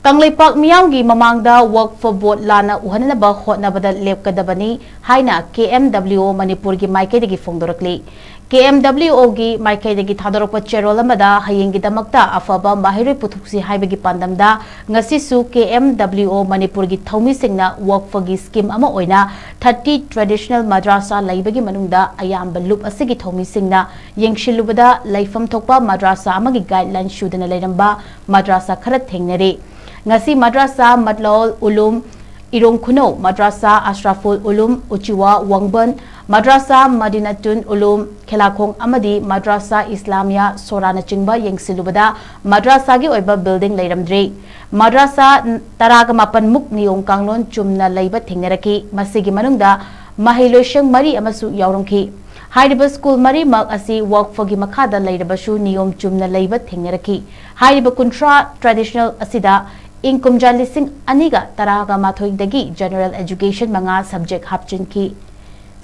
Kangleipak Miyamgi Mamangda Waqf Board Lanna Uhannaba Hotnaba Lepkdabani Haina Kmwo Manipur gi MAIKEIDAGI PHONGDORAKLI KMWO gi MAIKEIDAGI Thadorokpa Cherol amada hayeng gi damakta afaba mahiroi puthuksi haibagi pandamda ngasisu KMWO Manipur gi thaumi singna Waqf gi scheme ama oina 30 traditional madrasa laibagi manungda ayamba loop asigi thaumi singna yengshilubada laifam thokpa madrasa amagi guideline shudana leiramba madrasa khara thengnare ngasi madrasa Matlaul Ulum Irong Kuno Madrasa Ashraful Ulum Uchiwa Wangban Madrasa Madinatun Ulum Kelakong Amadi Madrasa Islamia Sorana Chingba Yengsilubada Madrasa gi oiba building leiramdre Madrasa Taragamapan Muk Niyong Kanglon Chumna Leiba Thingnaraki Masigi Manungda Mahiloshang Mari Amasu Yaurongki Hairiba School Mari Mak Asi Waqf gi Makhada Leirabashu Niyom Chumna Leiba Thingnaraki Hairiba Kuntra Traditional Asida Inkum Jalising Aniga Taraga Mathoidagi General Education Manga Subject Hapchinki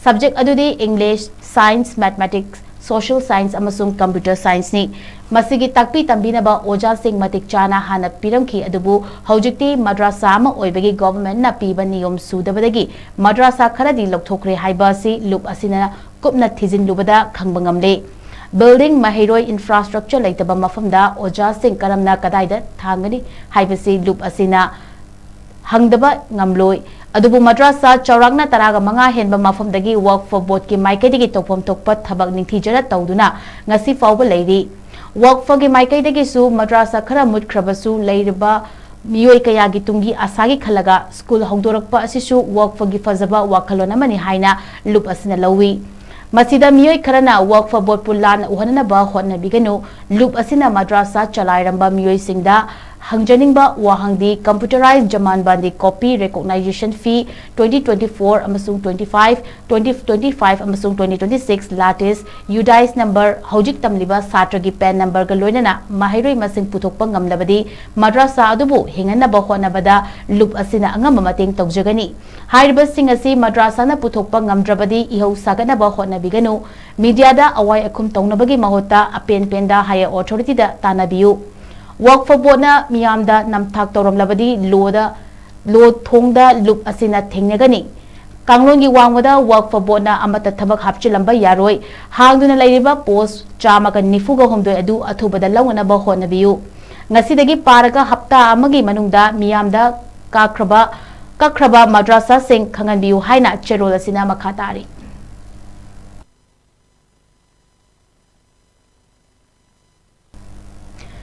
Subject Adudi English, Science, Mathematics, Social Science Amasung Computer Science ni Masigi Takpi Tambinaba Oja Sing Matik Chana Hana Piramki Adubu Hojikti Madrasa ama Oibagi Government na Piba Niyom Sudabadagi Madrasa Karadi Lokthokre Haibasi Loop Asina Kupna Thizin Lubada Kangbangamle Building Mahiroi infrastructure laitaba mafamda Oja Sing Karamna Kadaida Thangani Haibasi Loop Asina Hangdaba Ngamloi Adubu Madrasa Chaurangna Taraga Manga Henba Mafamdagi Waqf Board ki MAIKEIDAGI Tokpam Tokpat Thabak Ningthijara Tawduna Ngasi Fawba Leiri Waqf gi MAIKEIDAGI su Madrasa Khara Mutkhrabasu Leiriba Miyoi Kayagi Tungi Asagi Khalaga School Hongdorakpa Asisu Waqf gi Fazaba Wakhalona Mani Haina Loop Asina Lawi Masida Miyoi Karana Waqf Board Lanna Uhannaba Hotnaba Loop Asina Madrasa Chalairamba Miyoi Singda Hangjaningba Wahangdi Computerized Jaman Bandi Copy Recognition Fee 2024 Amasung 25 2025 Amasung 2026 Latest UDICE Number Hojik Tamliba Satragi Pen Number Galoinana Mahiroi Masing Puthokpa Ngamlabadi Madrasa Adubu Hinganaba Hotnabada Loop Asina Angamba Mating Tawjagani Hairiba Sing Asi Madrasa na Puthokpa Ngamdrabadi Ihau Saganaba Hotnabiganu Media da Awai Akum Tawnabagi Mahota Apen Penda Higher Authority da Tanabiu Waqf Board na miyamda namthak tawramlabadi lo thongda loop asina thengnagani Kanglon gi wangwada Waqf Board na amata thabak hapchilamba yaroi hangduna leiriba post chamaga nifuga homdoi adu athubada lawnaba hotnabiu ngasidagi paraga hapta amagi manungda miyamda kakraba madrasa sing khanganbiu haina cherol asina makhatari